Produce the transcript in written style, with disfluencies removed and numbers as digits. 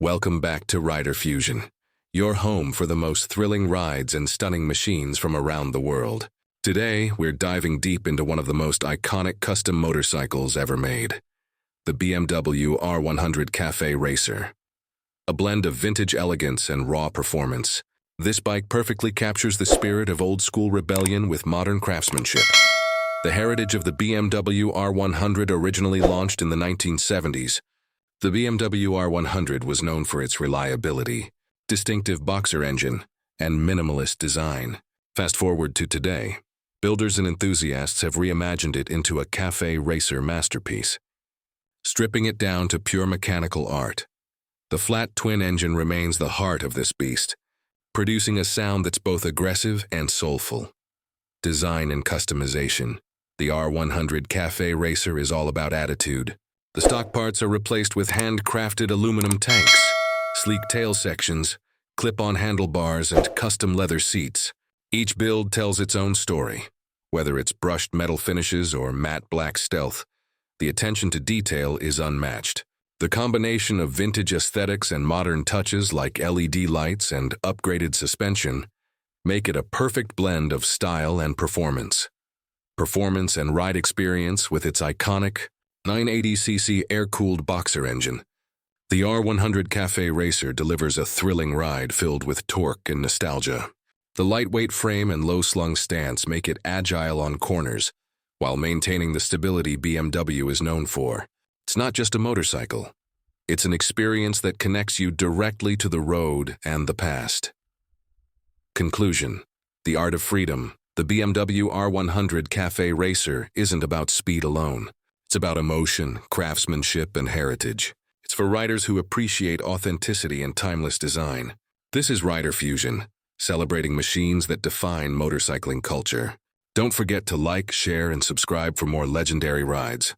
Welcome back to Rider Fusion, your home for the most thrilling rides and stunning machines from around the world. Today, we're diving deep into one of the most iconic custom motorcycles ever made, the BMW R100 Café Racer. A blend of vintage elegance and raw performance, this bike perfectly captures the spirit of old-school rebellion with modern craftsmanship. The heritage of the BMW R100 originally launched in the 1970s. The BMW R100 was known for its reliability, distinctive boxer engine, and minimalist design. Fast forward to today, builders and enthusiasts have reimagined it into a café racer masterpiece, stripping it down to pure mechanical art. The flat twin engine remains the heart of this beast, producing a sound that's both aggressive and soulful. Design and customization. The R100 Café Racer is all about attitude. The stock parts are replaced with handcrafted aluminum tanks, sleek tail sections, clip-on handlebars, and custom leather seats. Each build tells its own story. Whether it's brushed metal finishes or matte black stealth, the attention to detail is unmatched. The combination of vintage aesthetics and modern touches like LED lights and upgraded suspension make it a perfect blend of style and performance. Performance and ride experience with its iconic 980cc air-cooled boxer engine. The R100 Café Racer delivers a thrilling ride filled with torque and nostalgia. The lightweight frame and low-slung stance make it agile on corners, while maintaining the stability BMW is known for. It's not just a motorcycle. It's an experience that connects you directly to the road and the past. Conclusion. The art of freedom. The BMW R100 Café Racer isn't about speed alone. It's about emotion, craftsmanship, and heritage. It's for riders who appreciate authenticity and timeless design. This is Rider Fusion, celebrating machines that define motorcycling culture. Don't forget to like, share, and subscribe for more legendary rides.